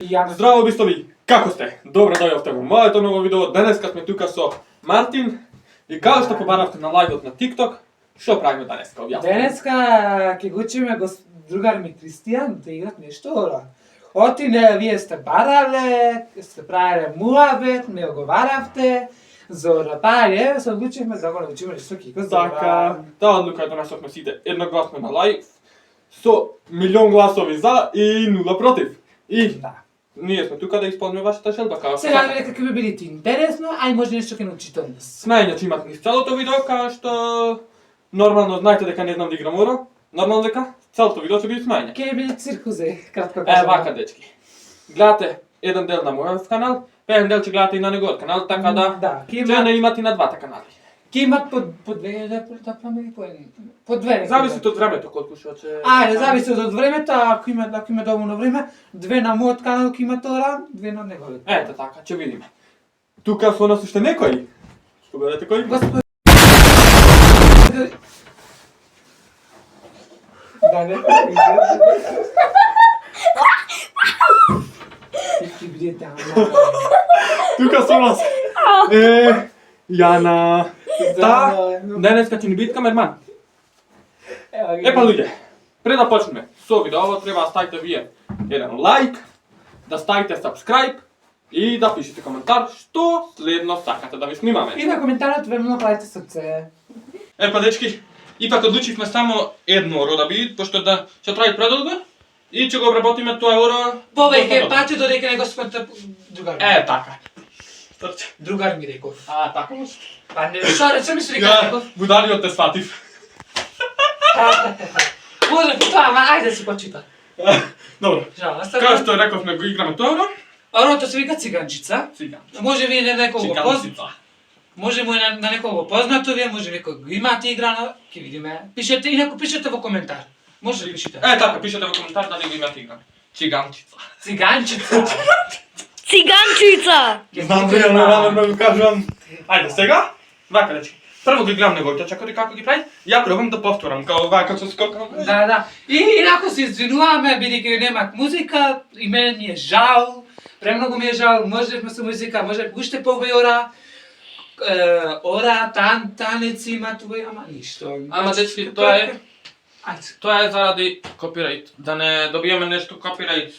Здраво бистови, како сте? Добро дојавте во моето ново видео. Денеска сме тука со Мартин и како што побаравте на лајвот на TikTok, што правиме денеска? Објаснете. Денеска ќе го учиме другар ми Кристијан да играт нешто. Отине, вие сте барале, сте правиле муабет, ме оговаравте. За рапање се одлучивме да го научиме нешто кико за Така, таа одлука ја донесовме сите едногласно на лајв со милион гласови за и нула против. И Да. ние сме тука да исполниме вашата желба. Сега не дека ќе би биде интересно, ај може нешто ќе научите од нас. Смејање имат низ целото видео, као што нормално знаете дека не знам да играм уро. Нормално дека целото видео ќе биде смејање. Ќе биде циркузе, кратко кажам. Вака, дечки. Гледате еден дел на мојот канал, еден дел ќе гледате и на неговиот канал, така да ќе не имате и на двата канали. Ќе имат по две да правиме по две. Зависи од времето колку што ќе. Ајде, зависи од времето, ако има доволно време, две на мојот канал ќе има тоа, две на неговиот. Ето така, ќе видиме. Тука со нас уште некој. Што бидете кој? Господи. Да не. Ќе биде тама. Тука со нас. Јана. Денеска ќе ни биде камерман. Епа луѓе, пред да почнеме со видео, треба да ставите вие еден лайк, да ставите subscribe и да пишете коментар што следно сакате да ви снимаме. И на коментарот времено правите срце. Епа дечки, ипак одлучивме само едно оро да биде, пошто да ќе траи предолго и ќе го обработиме тоа оро. Повеќе пати додека не го спомнете другар. Така. Другар ми реков. Така. Па не, што рече ми се реков? Будариот те сватив. Може по тоа, ама ајде си почита. Добро. Како што рековме, го играме тоа оро. Орото се вика циганчица. Циганчица. Може ви на некого Циганчица. Може му на некого познато вие, може некој го имате играно, ќе видиме. Пишете, инаку пишете во коментар. Може да пишете. Така, пишете во коментар дали го имате играно. Циганчица. Циганчица. Циганчица! Знам реално да го кажувам. Ајде сега, вака речи. Прво ги гледам неговите чекори како ги прави, ја пробам да повторам као вака со скокам. Да. И инаку се извинуваме бидејќи немак музика, и мене ми е жал. Премногу ми е жал, можевме со музика, може уште повеќе ора, танец има тука, ама ништо. Ама дечки, тоа е заради копирајт, да не добиеме нешто копирајт.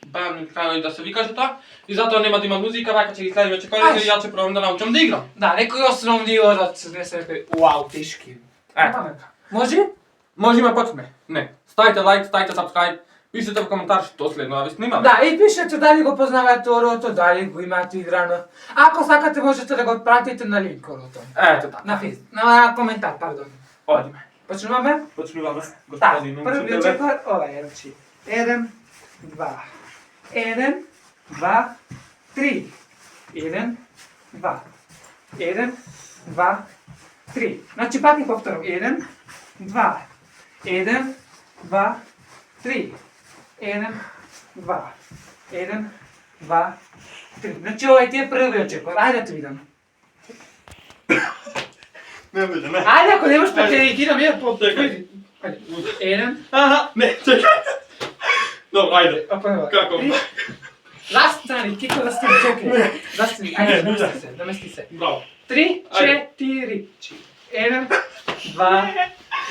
Бан, као и да се викаше тоа, и затоа нема да има музика, вака ќе ги следиме чекорите и ја ќе пробам да научам да играм. Да, некои основни орат не се некои уау, тешки. Може? Можеме почнеме. Не. Ставите лайк, ставите subscribe, пишете во коментар што следно да ви снимаме. Да, и пишете дали го познавате орото, дали го имате играно. Ако сакате можете да го пратите на линк орото. Ето така. На коментар, пардон. Одиме. Почнуваме? Почнуваме. Да, Господин првиот чекор, ова е, значи. 1, 2, 1, 2, 3. 1, 2, 1, 2, 3. Значи пак и повторам. 1, 2, 1, 2, 3. 1, 2, 1, 2, 3. Значи ова ти е првиот чекор. Ајде да видам. Не виде, не. Ајде, ако немаш пак ќе ги ја по Чекај. 1. Не, чекај. Добро, ајде. Како? Ласт страни, кико да стане, чекај. Застани, ајде, намести се. Браво. 3, 4. 1, 2,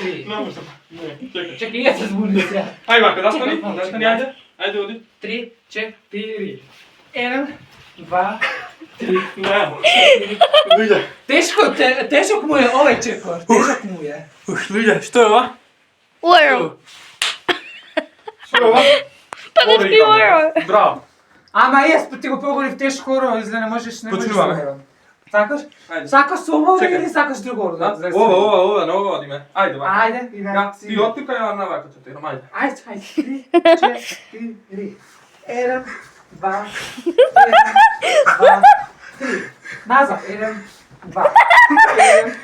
3. Не можам. Не, чекај. Чекај, ја се збуни сега. Ајде вака, застани, ајде. Ајде, оди. 3, 4. 1, 2, 3. Не. Луѓе. Тешок му е овој чекор, тешок му е. Луѓе, што е ова? Оро! Што е ова? Падачки оро! Браво. Ама јас ти го погорив тешко оро, за да не можеш Почнуваме. да Сакаш? Ајде. Сакаш ово Чекај. или сакаш друго оро? Ова, на ова одиме. Ајде вака. Ајде, и Ја, ти од тука ја на вака ќе тирам, ајде. Ајде. 3, 4. 1, 2, 3. Назад. 1, 2. 1,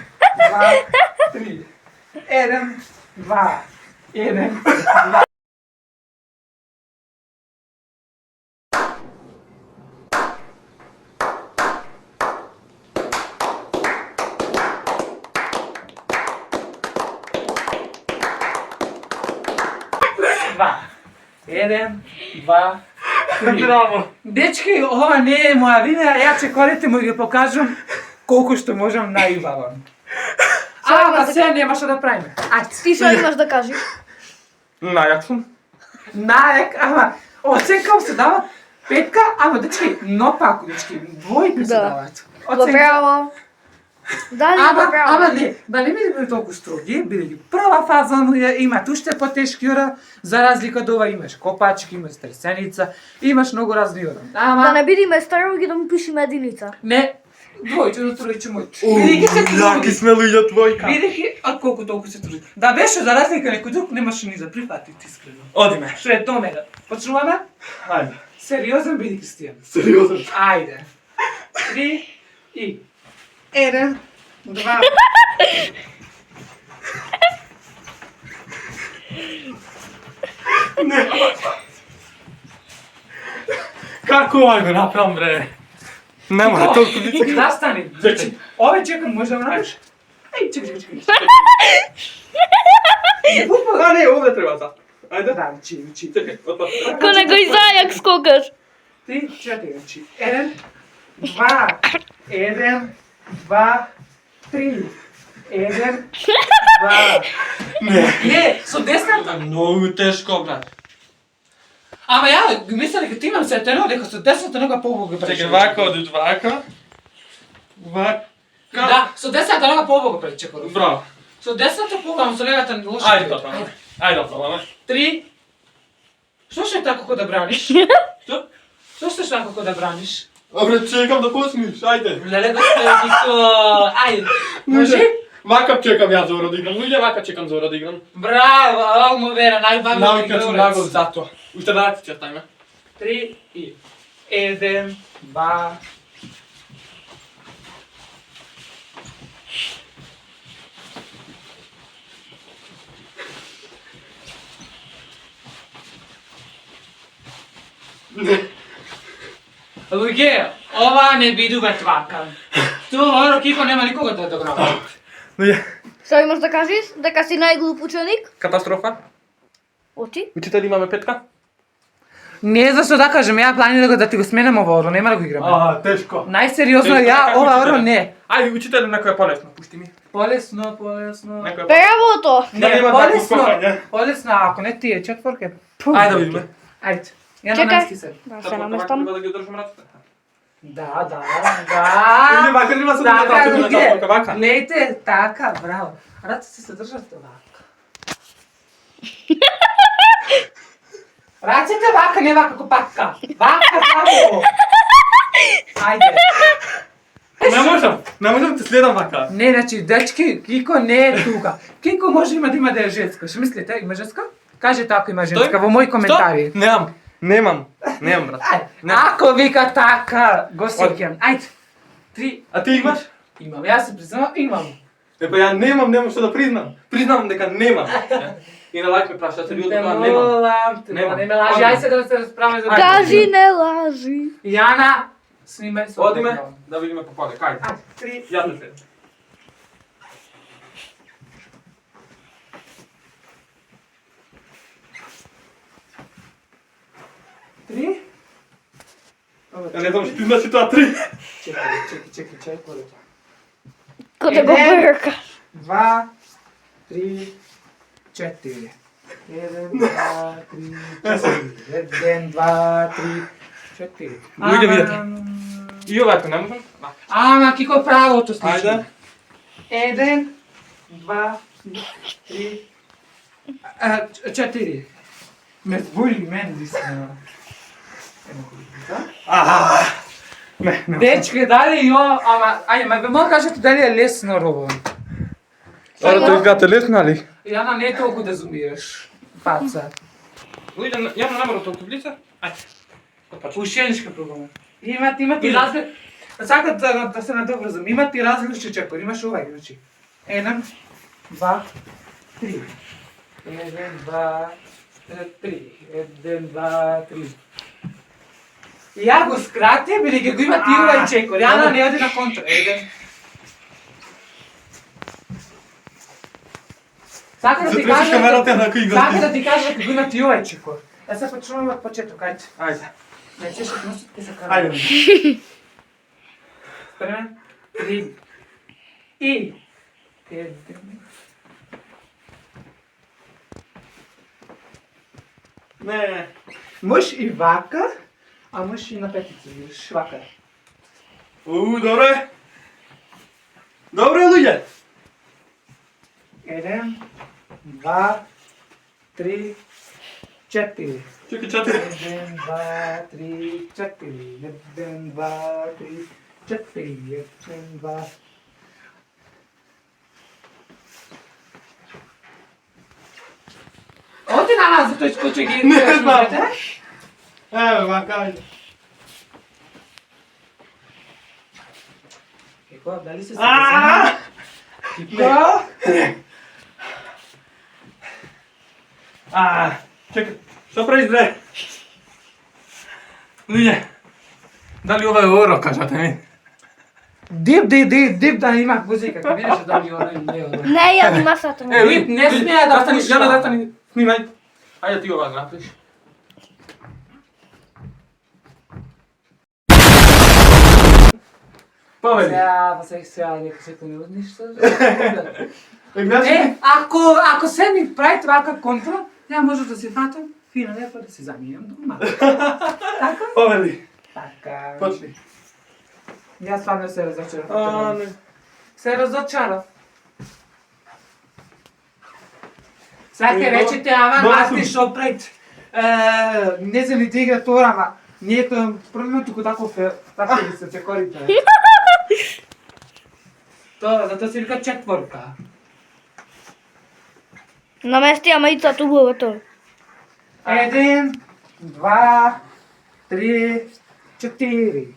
2, 3. 1, 2. 1, 2. Еден, два, Браво. Дечки, ова не е моја вина, ја чекорите му ги покажам колку што можам најубаво. Ама сега нема што да правиме. Ајде. Ти што имаш да кажеш? Најак сум. Најак, ама оценка се дава 5, ама дечки, но пак, дечки, 2 се Да. даваат. Браво. Дали Ама браво. не, да не бидеме толку строги, бидејќи прва фаза имат уште потешки ора, за разлика од ова имаш копачки, имаш тресеница, имаш многу разни ора. Да Ама не бидиме староги да му пишеме единица. не, двојче, тројче, мојче. Бидејќи се Јаки сме луѓе твојка. Бидејќи, а колку толку се труди. Да беше за разлика некој друг, немаше ни за прифатити искрено. Одиме. Што е тоа мене? Почнуваме? Ајде. Сериозен биди Кристијан. Сериозно. Ајде. 3 и 1, 2. Како овај го направам, бре? Нема, толку лице. Да стани. Чекај. Овој чекам, може да го направиш? Еј, чекај. А, не, овде треба за. Ајде. Да, учи. Чекај, отпад. Ко некој зајак скокаш. 3, 4, учи. 1, 2, 1, 2, 3. 1, 2. Не, со десната. Многу тешко, брат. Ама ја мислам дека ти имам се терно дека со десната нога побого пречи. Чекај, вака одиш, вака. Вака. Да, со десната нога побого пречи. Браво. Со десната побого, со левата лошо. Ајде, да праваме. Ајде, да праваме. 3. Што ще така како да браниш? Што? Што ще така како да браниш? Абре, чекам да посмиш, ајде. Леле го сте ајде. Може? Вака чекам ја за ора да играм. Луѓе, вака чекам за ора да играм. Браво, ало му вера, најбавно Навикат сум нагол за тоа. Уште да ќе ставиме. 3 и 1, 2. Луѓе, ова не бидува твака. Тоа оро Кико нема никога да го направи. Луѓе, Што имаш да кажеш? Дека си најглуп ученик? катастрофа. Очи? Учители имаме петка. Не зашто да кажем, ја планирам да ти го сменам ова оро, нема да го играме. Тешко. Најсериозно Тешко, ја како ова учителе? оро не. Ајде, учителе, некој е полесно, пушти ми. Полесно. Некој е Бравото. Да Не, нема полесно. такво Полесно, ако не ти е четворка. Ајде да видиме. Ајде. Ја Чекај. намести се. Да се наместам. Треба да ги одржам раците. Да. Луѓе, вака нема се да Така, направите на луѓе. четворка, вака. Лејте, така, браво. Раците се држат вака. Раците вака, не вака како патка. Вака, браво. Ајде. Не можам да те следам вака. Не, значи, дечки, Кико не е тука. Кико може да има да е женска. Што мислите, има женска? Кажете ако има женска во мои коментари. Што? Немам, брат. Ајде, Немам. ако вика така, го сеќам. Ајде. 3. А ти имаш? Имам, јас се признавам, имам. Епа ја немам што да признам. Признавам дека немам. И на лайк ме праша, сериозно Те тоа немам. молам, те Немам. молам, не ме лажи, ајде сега да се расправаме за... Кажи не лажи. Јана, снимај се. Одиме да видиме по поле. Кај? Ајде, 3. Јас не следам. Три. Ја не знам што ти значи тоа 3. Чекај, колето. Ко да го Еден. брка. 2, 3, 4. 1, 2, 3, 4. 1, 2, 3, 4. Луѓе, видете. И овако, не можам? Ама, Кико правото слушай. Ајде. 1, 2, 3, 4. Ме збури мен, дисна. Не. Дечки, дали ја, ама, ајде, ме мога кажете дали е лесно рово. Ора тоа изгледа лесно, али? Јана, не толку да зумираш. Паца. Луѓе, ја не намерам толку влица. Ајде. Ушеничка програма. Има ти разли... Сакат да се надобразум. Има ти различни чекори. Имаш овај, значи. 1, 2, 3. 1, 2, 3. 1, 2, 3. Ја го скрати, бидејќи го има ти овај чекор. Јана не оди на контра. 1. Сака да ти Затвориш кажа... камерата на кој го Сака да ти кажа дека го има ти овај чекор. Ја се почнуваме од почеток, ајде. Ајде. Не чешат носот, ке се кара. Ајде. Спремен? 3. И. 1. Не. Можеш и вака, а можеш и на петица, видиш, вака. Добре. Добре, луѓе. 1, 2, 3, 4. Чекај, 4. 1, 2, 3, 4. 1, 2, 3, 4. 1, 2. Оти на нас, тој скочи ги. Не знам. Еве, вака. Како, дали се А! Кипа? Чекај. Што правиш, бре? Луѓе. Дали ова е оро, кажете ми? Дип да има музика, ке видиш дали оно или не оно. Не, ја нима сата. Дип не смеја да пушта. Јана, застани, снимај. Ајде ти ова направиш. Повели. Сега, нека се не ништо. Гледаш? Ако се ми прави вака контра, ја може да се фатам фина лепо да се замијам дома. Така? Повели. Така. Почни. Јас стварно се разочарав. Не. Се разочарав. Сега ќе речете, ама Добро Марти сум. шо пред. Не знам ли ти игра тора, ама ние тоа проблемот туку тако така ли се чекорите. Тоа, затоа се вика четворка. Намести амајца тубовото. 1, 2, 3, 4.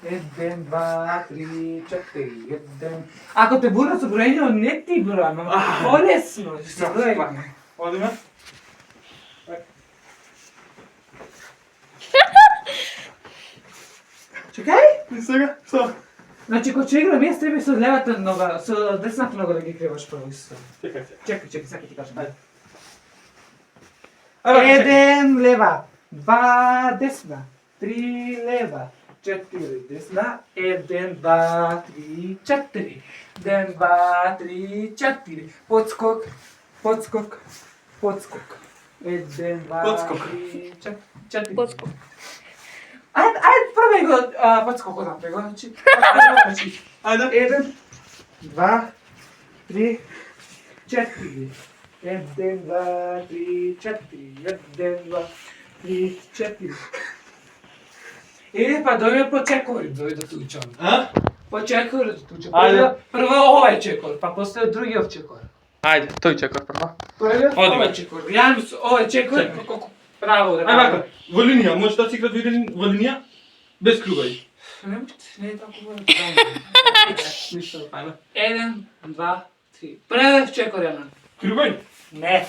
1, 2, 3, 4. 1. Ако те бура со броење, не ти броја, ама полесно. Се броја. Одиме. Чекај. И сега, што? Значи, кога ќе играм, јас треба со левата нога, со десната нога да ги криваш прво исто. Чекај. Чекај, сега ќе ти кажам. Ајде. 1 лева, 2 десна, 3 лева, 4 десна, 1, 2, 3, 4. 1, 2, 3, 4. Подскок, подскок, подскок. 1, 2, Подскок. 3, 4. Подскок. Ајде, пробај го подскокот напред, значи. Ајде. 1, 2, 3, 4. 1, 2, 3, 4. 1, 2, 3, 4. Иде па дојде по чекори, дојде да тучам. А? По чекори да тучам. Ајде. Прво овај чекор, па после другиот чекор. Ајде, тој чекор прво. Прво Оди. овај чекор. Јан овај чекор, Чекор. колку право да. Ајде вака, во линија, можеш да си играт во линија? Без кругови. Не е толку добро. Ништо, ајде. 1, 2, 3. Прво чекор Јан. Кругови? Не.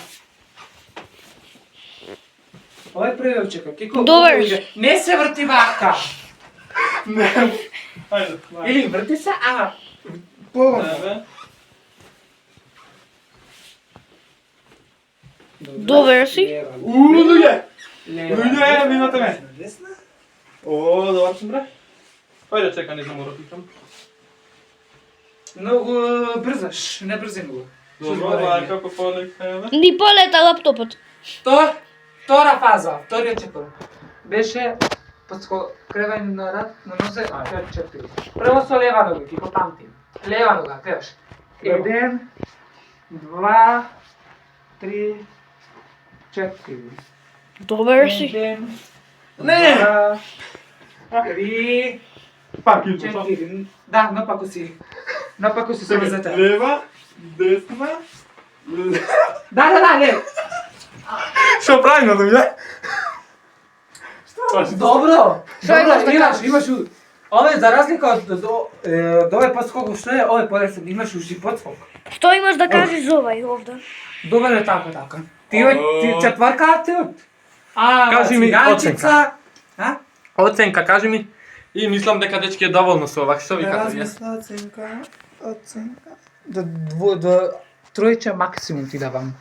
Ова е првиот чекор. Кико? Добар. Не се врти вака. Не. Ајде. Или врти се, ама поволно. Еве. Добар си. Лева, Луѓе. лева, Луѓе, лева, минута ме. десна. О, добар сум бре. Ајде чекај, не знам уротикам. Многу брзаш, не брзи многу. Добро, вака по полека, еве. Ни полета лаптопот. Втора фаза, вториот чекор. Беше кревање на рад, на нозе, 4. Прво со лева нога, ги попамтим. Лева нога, креваш. 1, 2, 3, 4. Добар си. 1, Не! 2, 3, Пак и тоа. 4. Да, напако си. Напако си со везата. Лева, десна. Да, лево. Што правиме, луѓе? Добро. Шо имаш да Имаш. Ова е за разлика од овој подскок, што е, ова е полесен, имаш уши подскок. Што имаш да кажеш за овај овде? Добро е така. Ти четврка, ти од... Кажи ми циганчица. А? Оценка, кажи ми. И мислам дека дечки е доволно со ова. Што ви кажа вие? Оценка. До тројче максимум ти давам.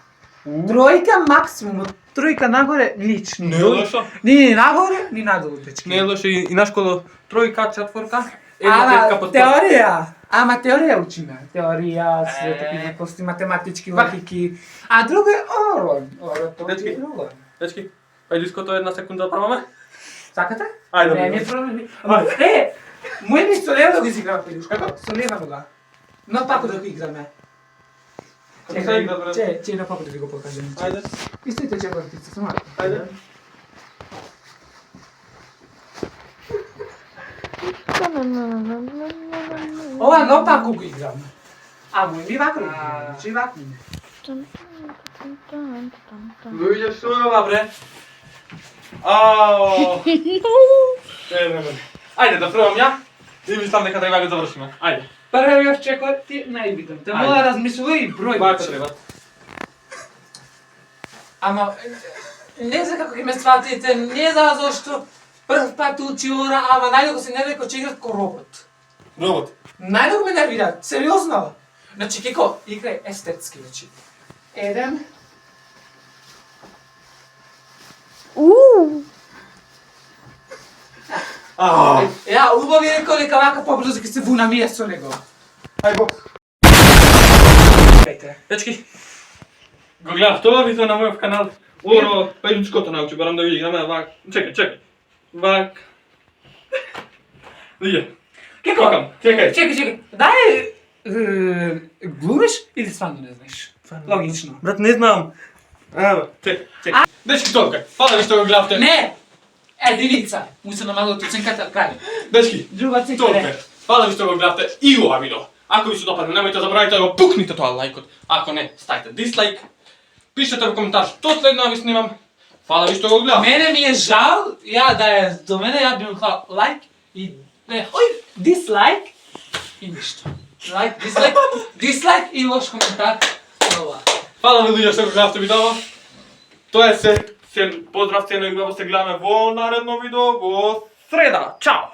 Тројка максимум, од тројка нагоре, лично. Не е лошо. Ни нагоре, ни надолу, дечки. Не е лошо и наш коло тројка, четворка, Ама, под теорија. Ама теорија учиме. Теорија, све такви глупости, математички, логики. А друго е орон. Орон, тоа Дечки. е друго. Дечки, пајдиското една секунда да праваме? Сакате? Ајде, Не, бе. не проблем. Ама, мој ми со лева да го изиграме пелюшка, со лева нога. Но пако да го играме. Како се игра, брат? Че на пако да ви го покажем. Ајде. Истите четвртица, само. Ајде. Ова но пако го играме. А мој ми вако го играме, че вако не. Луѓе, што е ова, бре? Ао. Не. Ајде да пробам ја. И мислам дека треба да завршиме. Ајде. Првиот чекор ти најбитен. Те мора размислувај број. Бачеле, бат. Ама не знам како ќе ме сватите, не знам зашто прв пат учи ора, ама најдоко се нервира кој ќе играт ко робот. Робот. Најдоко ме нервираат, сериозно. Значи Кико, играј естетски, значи. 1. Ја, убави рекол дека вака побрзо ќе се вунамија со него. Ај бок. Пете. Дечки, го гледав тоа видео на мојот канал. Оро, пајдичкото научи, барам да ви играме вак. Чекај. Вак. Луѓе. Кико, Чекам, чекај. чекај. Дај глумиш или стварно не знаеш? Логично. Брат, не знам. Ево, чекај. Дечки, толка. Фала ви што го гледавте. Не! Единица. Му се намалува оценката крај. Дечки, Друга цифра. толка. Фала ви што го гледавте и ова видео. Ако ви се допадне, немојте заборавајте да го пукните тоа лајкот. Ако не, ставите дислайк. Пишете во коментар што следно ви снимам. Фала ви што го гледавте. Мене ми е жал, ја да е до мене, ја би му клал лайк и дислайк и ништо. Лайк, дислайк и лош коментар. Ова. Фала ви луѓе што го гледавте видео. Тоа е се. Поздрав се на и се гледаме во наредно видео во среда. Чао!